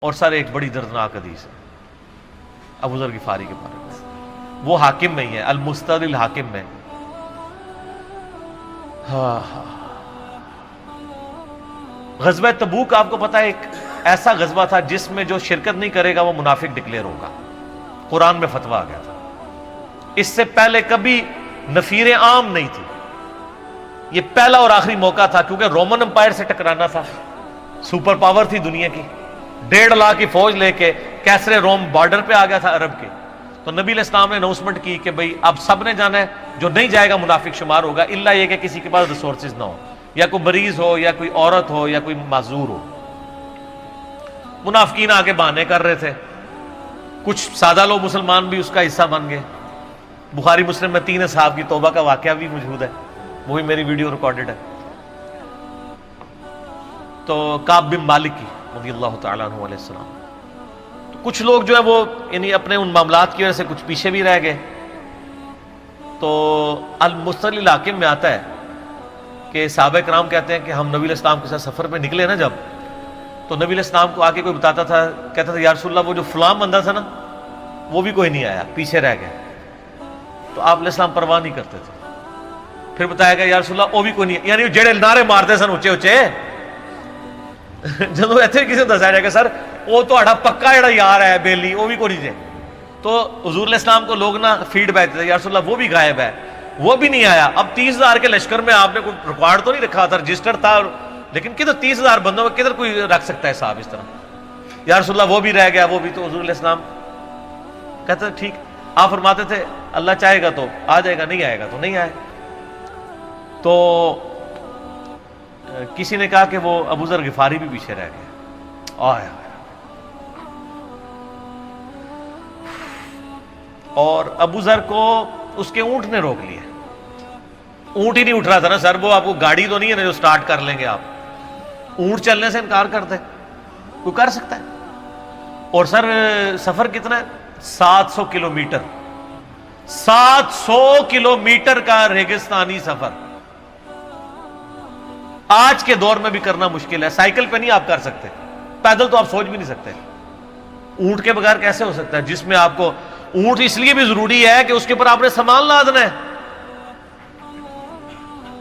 اور سر ایک بڑی دردناک حدیث ہے ابو ذر غفاری کے بارے میں، وہ حاکم میں ہی ہے، المستدرک الحاکم میں۔ غزوہ تبوک آپ کو پتا ہے ایک ایسا غزوہ تھا جس میں جو شرکت نہیں کرے گا وہ منافق ڈکلیئر ہوگا، قرآن میں فتویٰ آ گیا تھا۔ اس سے پہلے کبھی نفیر عام نہیں تھی، یہ پہلا اور آخری موقع تھا، کیونکہ رومن امپائر سے ٹکرانا تھا، سپر پاور تھی دنیا کی، 1.5 لاکھ کی فوج لے کے کیسرے روم بارڈر پہ آ گیا تھا عرب کے۔ تو نبی علیہ السلام نے اناؤنسمنٹ کی کہ بھئی اب سب نے جانا ہے، جو نہیں جائے گا منافق شمار ہوگا، الا یہ کہ کسی کے پاس ریسورسز نہ ہو، یا کوئی مریض ہو، یا کوئی عورت ہو، یا کوئی معذور ہو۔ منافقین آگے بہانے کر رہے تھے، کچھ سادہ لوگ مسلمان بھی اس کا حصہ بن گئے۔ بخاری مسلم میں 3 اصحاب کی توبہ کا واقعہ بھی موجود ہے، وہی میری ویڈیو ریکارڈڈ ہے۔ تو کعب بن مالک کی رضی اللہ تعالیٰ عنہ علیہ السلام، تو کچھ لوگ جو ہے وہ یعنی اپنے ان معاملات کی وجہ سے کچھ پیچھے بھی رہ گئے۔ تو المستدرک الحاکم میں آتا ہے کہ صحابہ کرام کہتے ہیں کہ ہم نبی علیہ السلام کے ساتھ سفر پہ نکلے نا جب، تو نبی علیہ السلام کو آ کے کوئی بتاتا تھا، کہتا تھا یا رسول اللہ وہ جو فلاں بندہ تھا نا وہ بھی کوئی نہیں آیا، پیچھے رہ گیا۔ تو آپ علیہ السلام پرواہ نہیں کرتے تھے۔ پھر بتایا گیا یا رسول اللہ وہ بھی کوئی نہیں، یعنی جڑے نعرے مارتے سن اچے اچے، جدو ایتھے کسی دسایا جائے گا سر وہ تہاڈا پکا جڑا یار ہے بیلی وہ بھی کوئی نہیں جائے، تو حضور علیہ السلام کو لوگ نا فیڈ بیک دیتے یا رسول اللہ وہ بھی غائب ہے، وہ بھی نہیں آیا۔ اب 30,000 کے لشکر میں آپ نے کوئی ریکارڈ تو نہیں رکھا تھا، رجسٹر تھا، لیکن کدھر 30,000 بندوں میں کدھر کوئی رکھ سکتا ہے صاحب اس طرح، یا رسول اللہ وہ بھی رہ گیا وہ بھی۔ تو حضور علیہ السلام کہتے تھے ٹھیک، آپ فرماتے تھے اللہ چاہے گا تو آ جائے گا، نہیں آئے گا تو نہیں آئے۔ تو کسی نے کہا کہ وہ ابو ذر غفاری بھی پیچھے رہ گیا، آیا اور ابو ذر کو اس کے اونٹ نے روک لیا، اونٹ ہی نہیں اٹھ رہا تھا نا سر، وہ آپ کو گاڑی تو نہیں ہے نا جو سٹارٹ کر لیں گے آپ، اونٹ چلنے سے انکار کرتے کوئی کر سکتا ہے؟ اور سر سفر کتنا ہے؟ 700 کلومیٹر، 700 کلومیٹر کا ریگستانی سفر آج کے دور میں بھی کرنا مشکل ہے، سائیکل پہ نہیں آپ کر سکتے، پیدل تو آپ سوچ بھی نہیں سکتے، اونٹ کے بغیر کیسے ہو سکتا ہے؟ جس میں آپ کو اونٹ اس لیے بھی ضروری ہے کہ اس کے اوپر آپ نے سامان لادنا ہے،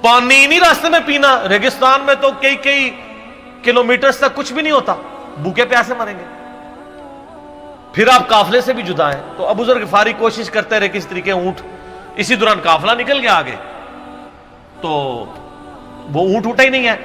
پانی نہیں راستے میں پینا، ریگستان میں تو کئی کلومیٹرز تک کچھ بھی نہیں ہوتا، بھوکے پیاسے مریں گے، پھر آپ قافلے سے بھی جدا ہیں۔ تو ابو ذر غفاری کوشش کرتے رہے کس طریقے اونٹ، اسی دوران قافلہ نکل گیا آگے، تو وہ اونٹ اٹھا ہی نہیں ہے،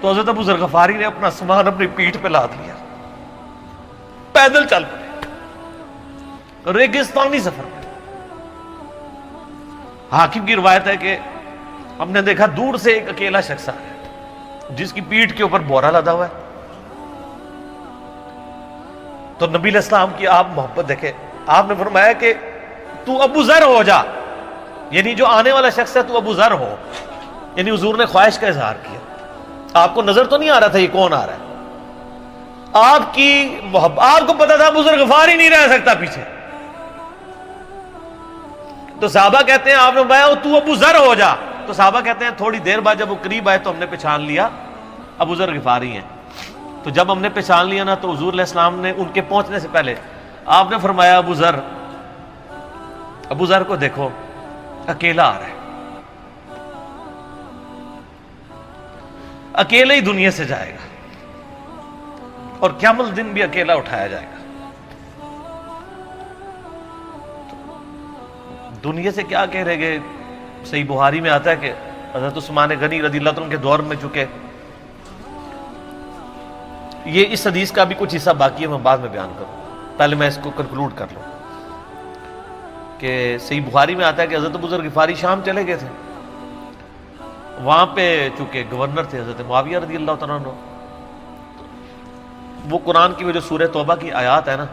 تو حضرت ابو ذر غفاری نے اپنا سامان اپنی پیٹھ پہ لاد لیا، پیدل چل پڑے ریگستانی سفر میں۔ حاکم کی روایت ہے کہ ہم نے دیکھا دور سے ایک اکیلا شخص آ گیا جس کی پیٹھ کے اوپر بورا لدا ہوا ہے، تو نبی علیہ السلام کی آپ محبت دیکھیں، آپ نے فرمایا کہ تو ابو ذر ہو جا، یعنی جو آنے والا شخص ہے تو ابو ذر ہو، یعنی حضور نے خواہش کا اظہار کیا۔ آپ کو نظر تو نہیں آ رہا تھا یہ کون آ رہا ہے، آپ کی محبت، آپ کو پتا تھا ابو ذر غفاری نہیں رہ سکتا پیچھے، تو صحابہ کہتے ہیں آپ نے فرمایا تو ابو ذر ہو جا، تو صحابہ کہتے ہیں تھوڑی دیر بعد جب وہ قریب آئے تو ہم نے پہچان لیا ابو ذر غفاری ہیں۔ تو جب ہم نے پہچان لیا نا تو حضور علیہ السلام نے ان کے پہنچنے سے پہلے آپ نے فرمایا ابو ذر کو دیکھو اکیلا آ رہا ہے، اکیلے ہی دنیا سے جائے گا اور قیامت دن بھی اکیلا اٹھایا جائے گا۔ دنیا سے کیا کہہ رہے گے؟ صحیح بخاری میں آتا ہے کہ حضرت عثمان غنی رضی اللہ عنہ کے دور میں چکے، یہ اس حدیث کا بھی کچھ حصہ باقی ہے، میں بعد میں بیان کروں، پہلے میں اس کو کنکلوڈ کر لوں کہ صحیح بخاری میں آتا ہے کہ حضرت ابو ذر غفاری شام چلے گئے تھے، وہاں پہ چونکہ گورنر تھے حضرت معاویہ رضی اللہ تعالیٰ عنہ، وہ قرآن کی وہ جو سورہ توبہ کی آیات ہے نا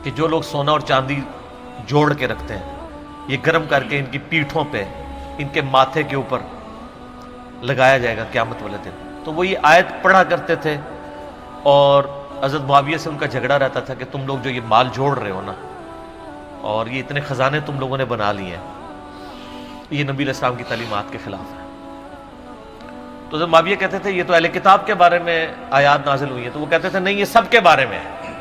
کہ جو لوگ سونا اور چاندی جوڑ کے رکھتے ہیں یہ گرم کر کے ان کی پیٹھوں پہ، ان کے ماتھے کے اوپر لگایا جائے گا قیامت والے دن، تو وہ یہ آیت پڑھا کرتے تھے، اور حضرت معاویہ سے ان کا جھگڑا رہتا تھا کہ تم لوگ جو یہ مال جوڑ رہے ہو نا اور یہ اتنے خزانے تم لوگوں نے بنا لیے ہیں، یہ نبی علیہ السلام کی تعلیمات کے خلاف ہے۔ تو تو حضرت معاویہ کہتے تھے یہ تو اہل کتاب کے بارے میں آیات نازل ہوئی ہیں، تو وہ کہتے تھے نہیں، یہ سب کے بارے میں ہے۔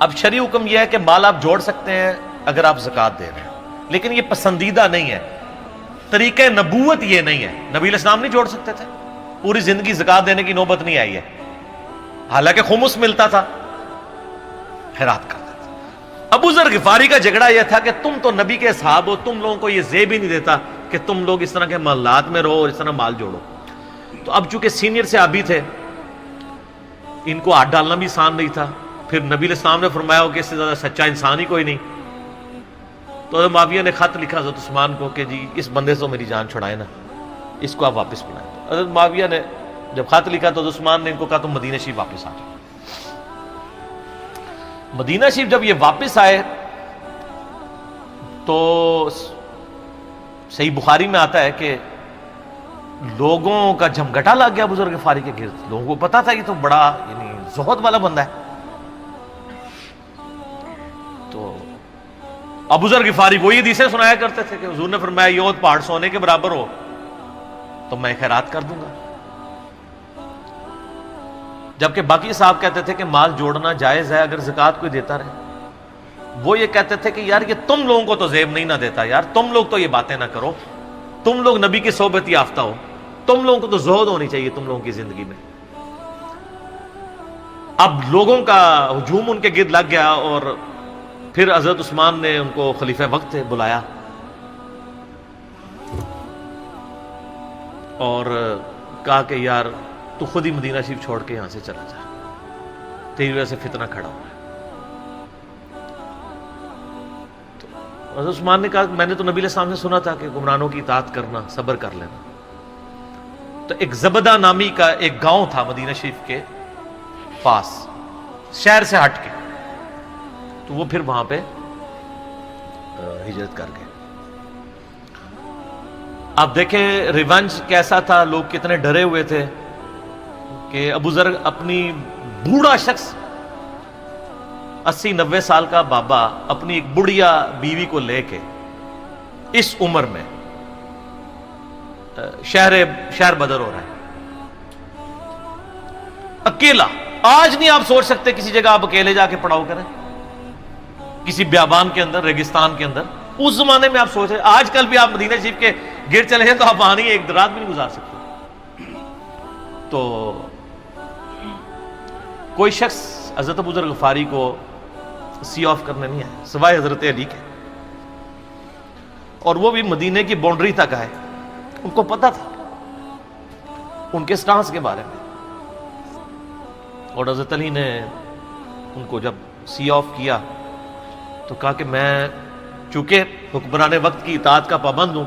اب شرعی حکم یہ ہے کہ مال آپ جوڑ سکتے ہیں اگر آپ زکوٰۃ دے رہے ہیں، لیکن یہ پسندیدہ نہیں ہے، طریقہ نبوت یہ نہیں ہے۔ نبی علیہ السلام نہیں جوڑ سکتے تھے، پوری زندگی زکوٰۃ دینے کی نوبت نہیں آئی ہے، حالانکہ خمس ملتا تھا، خیرات کرتے تھے۔ ابو ذر غفاری کا جھگڑا یہ تھا کہ تم تو نبی کے اصحاب ہو، تم لوگوں کو یہ زیب ہی نہیں دیتا کہ تم لوگ اس طرح کے محلات میں رہو اور اس طرح مال جوڑو۔ تو اب چونکہ سینئر صحابی تھے، ان کو ہاتھ ڈالنا بھی آسان نہیں تھا، پھر نبی علیہ السلام نے فرمایا ہو کہ اس سے زیادہ سچا انسان ہی کوئی نہیں، تو حضرت معاویہ نے خط لکھا حضرت عثمان کو کہ جی اس بندے سے میری جان چھڑائیں نا، اس کو آپ واپس بلائیں۔ تو حضرت معاویہ نے جب خط لکھا تو حضرت عثمان نے ان کو کہا تم مدینہ شریف واپس آ جاؤ۔ مدینہ شریف جب یہ واپس آئے تو صحیح بخاری میں آتا ہے کہ لوگوں کا جھمگٹا لگ گیا ابو ذر غفاری کے گرد، لوگوں کو پتا تھا یہ تو بڑا یعنی زہد والا بندہ ہے۔ تو ابو ذر غفاری وہی حدیثیں سنایا کرتے تھے کہ حضور نے فرمایا یہ احد پہاڑ سونے کے برابر ہو تو میں خیرات کر دوں گا، جبکہ باقی صاحب کہتے تھے کہ مال جوڑنا جائز ہے اگر زکوٰۃ کوئی دیتا رہے۔ وہ یہ کہتے تھے کہ یار یہ تم لوگوں کو تو زیب نہیں نہ دیتا، یار تم لوگ تو یہ باتیں نہ کرو، تم لوگ نبی کی صحبت یافتہ ہو، تم لوگوں کو تو زہد ہونی چاہیے تم لوگوں کی زندگی میں۔ اب لوگوں کا ہجوم ان کے گرد لگ گیا، اور پھر حضرت عثمان نے ان کو خلیفہ وقت تھے بلایا اور کہا کہ یار تو خود ہی مدینہ شریف چھوڑ کے یہاں سے چلا جا، تیری وجہ سے فتنہ کھڑا ہوا ہے۔ تو حضرت عثمان نے کہا میں نے تو نبی علیہ السلام سے سنا تھا کہ حکمرانوں کی اطاعت کرنا، صبر کر لینا۔ تو ایک زبدہ نامی کا ایک گاؤں تھا مدینہ شریف کے پاس، شہر سے ہٹ کے، تو وہ پھر وہاں پہ ہجرت کر گئے۔ آپ دیکھیں ریونج کیسا تھا، لوگ کتنے ڈرے ہوئے تھے کہ ابو ذر اپنی بوڑھا شخص 80-90 سال کا بابا اپنی ایک بڑھیا بیوی کو لے کے اس عمر میں شہر بدر ہو رہا ہے اکیلا۔ آج نہیں آپ سوچ سکتے کسی جگہ آپ اکیلے جا کے پڑاؤ کریں، کسی بیابان کے اندر، ریگستان کے اندر۔ اس زمانے میں آپ سوچ رہے، آج کل بھی آپ مدینہ شریف کے گرد چلے جائیں تو آپ وہاں نہیں ایک رات بھی نہیں گزار سکتے۔ تو کوئی شخص حضرت ابو ذر غفاری کو سی آف کرنے نہیں آیا سوائے حضرت علی کے، اور وہ بھی مدینے کی باؤنڈری تک آئے۔ ان کو پتا تھا ان کے سٹانس کے بارے میں، اور حضرت علی نے ان کو جب سی آف کیا تو کہا کہ میں چونکہ حکمران وقت کی اطاعت کا پابند ہوں،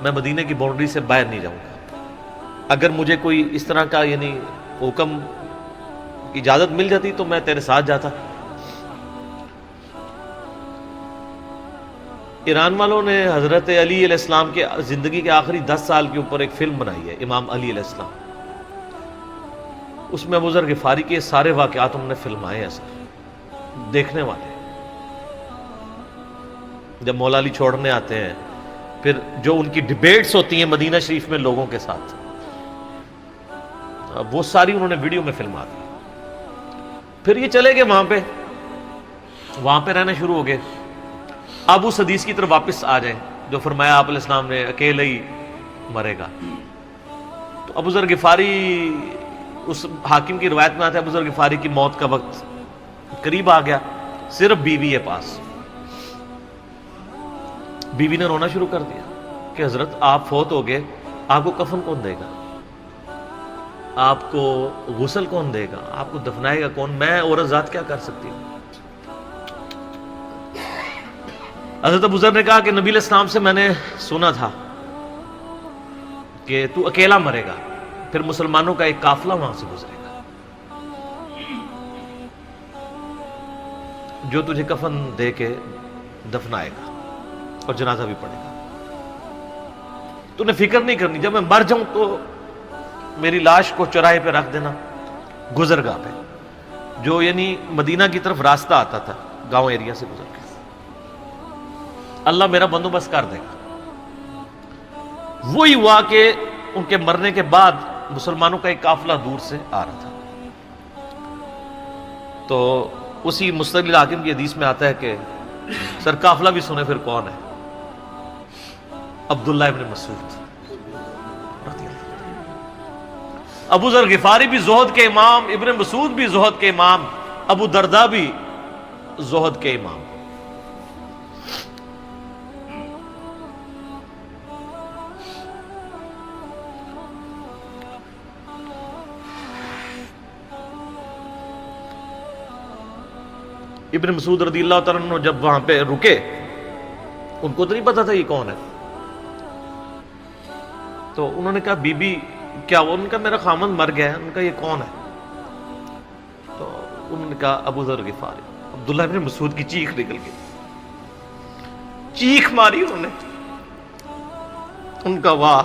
میں مدینے کی باؤنڈری سے باہر نہیں جاؤں گا۔ اگر مجھے کوئی اس طرح کا یعنی حکم اجازت مل جاتی تو میں تیرے ساتھ جاتا۔ ایران والوں نے حضرت علی علیہ السلام کے زندگی کے آخری 10 سال کے اوپر ایک فلم بنائی ہے، امام علی علیہ السلام۔ اس میں ابو ذر غفاری کے سارے واقعات انہوں نے فلمائے ہیں سر، دیکھنے والے جب مولا علی چھوڑنے آتے ہیں، پھر جو ان کی ڈیبیٹس ہوتی ہیں مدینہ شریف میں لوگوں کے ساتھ، وہ ساری انہوں نے ویڈیو میں فلما دی۔ پھر یہ چلے گئے وہاں پہ رہنا شروع ہو گئے۔ اب اس حدیث کی طرف واپس آ جائیں جو فرمایا آپ علیہ السلام نے اکیلے ہی مرے گا۔ تو ابو ذر غفاری، اس حاکم کی روایت میں آتا ہے ابو ذر غفاری کی موت کا وقت قریب آ گیا، صرف بیوی ہے پاس۔ بیوی نے رونا شروع کر دیا کہ حضرت آپ فوت ہو گئے، آپ کو کفن کون دے گا، آپ کو غسل کون دے گا، آپ کو دفنائے گا کون، میں عورت ذات کیا کر سکتی ہوں۔ حضرت ابو ذر نے کہا کہ نبی علیہ السلام سے میں نے سنا تھا کہ تو اکیلا مرے گا، پھر مسلمانوں کا ایک قافلہ وہاں سے گزرے گا جو تجھے کفن دے کے دفنائے گا اور جنازہ بھی پڑے گا۔ تو نے فکر نہیں کرنی، جب میں مر جاؤں تو میری لاش کو چوراہے پہ رکھ دینا، گزرگاہ پہ، جو یعنی مدینہ کی طرف راستہ آتا تھا گاؤں ایریا سے گزر کے، اللہ میرا بندوبست کر دے گا۔ وہی ہوا کہ ان کے مرنے کے بعد مسلمانوں کا ایک قافلہ دور سے آ رہا تھا. تو اسی مستدل حاکم کی حدیث میں آتا ہے کہ سر قافلہ بھی سنے پھر کون ہے؟ عبداللہ ابن مسعود رضی اللہ عنہ. ابو ذر غفاری بھی زہد کے امام، ابن مسعود بھی زہد کے امام، ابو درداء بھی زہد کے امام. ابن مسعود رضی اللہ تعالیٰ عنہ جب وہاں پہ رکے، ان کو تو نہیں پتا تھا یہ کون ہے، تو انہوں نے کہا بی بی کیا وہ؟ ان کا میرا خامند مر گیا ہے. ان کا یہ کون ہے؟ تو انہوں نے کہا ابو ذر غفاری. عبداللہ ابن مسعود کی چیخ نکل گئی، چیخ ماری انہوں نے. ان کا واہ!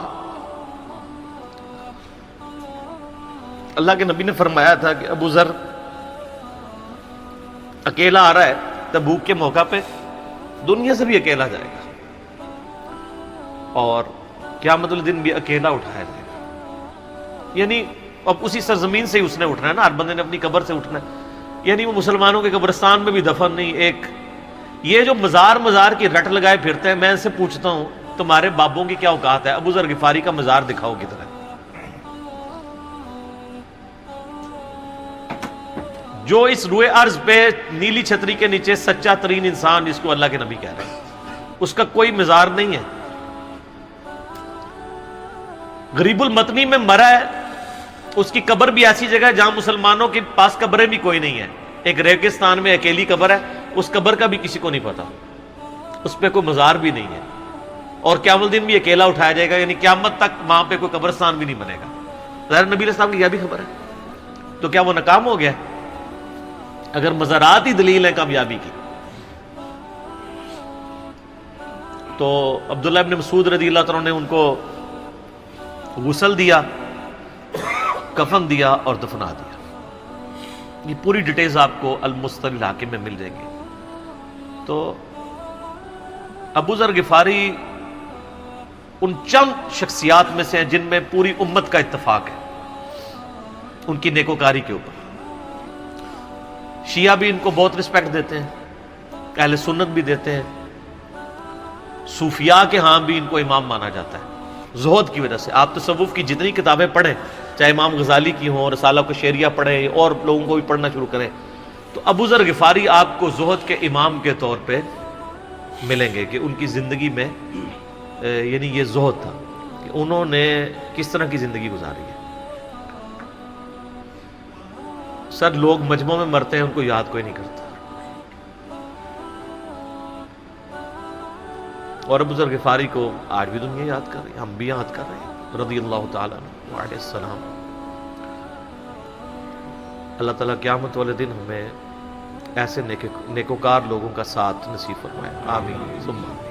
اللہ کے نبی نے فرمایا تھا کہ ابو ذر اکیلا آ رہا ہے تبوک کے موقع پہ، دنیا سے بھی اکیلا جائے گا، اور قیامت الدن بھی اکیلا اٹھایا جائے گا. یعنی اب اسی سرزمین سے ہی اس نے اٹھنا ہے نا، ہر بندے نے اپنی قبر سے اٹھنا ہے. یعنی وہ مسلمانوں کے قبرستان میں بھی دفن نہیں. ایک یہ جو مزار کی رٹ لگائے پھرتے ہیں، میں ان سے پوچھتا ہوں تمہارے بابوں کی کیا اوقات ہے؟ ابو ذر غفاری کا مزار دکھاؤ کدھر ہے. جو اس روئے ارض پہ نیلی چھتری کے نیچے سچا ترین انسان جس کو اللہ کے نبی کہہ رہے ہیں، اس کا کوئی مزار نہیں ہے. غریب المتنی میں مرا ہے، اس کی قبر بھی ایسی جگہ ہے جہاں مسلمانوں کے پاس قبریں بھی کوئی نہیں ہے. ایک ریگستان میں اکیلی قبر ہے، اس قبر کا بھی کسی کو نہیں پتا، اس پہ کوئی مزار بھی نہیں ہے، اور قیامت الدن بھی اکیلا اٹھایا جائے گا. یعنی قیامت تک وہاں پہ کوئی قبرستان بھی نہیں بنے گا. ظاہر نبی علیہ السلام کی یہ بھی خبر ہے، تو کیا وہ ناکام ہو گیا اگر مزارات ہی دلیل ہے کامیابی کی؟ تو عبداللہ ابن مسعود رضی اللہ تعالیٰ نے ان کو غسل دیا، کفن دیا اور دفنا دیا. یہ پوری ڈیٹیلز آپ کو المستدل حاکم میں مل جائیں گی. تو ابو ذر غفاری ان چند شخصیات میں سے ہیں جن میں پوری امت کا اتفاق ہے ان کی نیکوکاری کے اوپر. شیعہ بھی ان کو بہت رسپیکٹ دیتے ہیں، اہل سنت بھی دیتے ہیں، صوفیاء کے ہاں بھی ان کو امام مانا جاتا ہے زہد کی وجہ سے. آپ تصوف کی جتنی کتابیں پڑھیں، چاہے امام غزالی کی ہوں، رسالہ قشیریہ پڑھیں، اور لوگوں کو بھی پڑھنا شروع کریں، تو ابو ذر غفاری آپ کو زہد کے امام کے طور پہ ملیں گے کہ ان کی زندگی میں یعنی یہ زہد تھا کہ انہوں نے کس طرح کی زندگی گزاری ہے. سر لوگ مجمع میں مرتے ہیں، ان کو یاد کوئی نہیں کرتا، اور ابو ذر غفاری کو آج بھی دنیا یاد کر رہی ہے، ہم بھی یاد کر رہے ہیں رضی اللہ تعالیٰ عنہ وعلیہ السلام. اللہ تعالیٰ قیامت والے دن ہمیں ایسے نیکوکار لوگوں کا ساتھ نصیب فرمائے. آمین ثم آمین.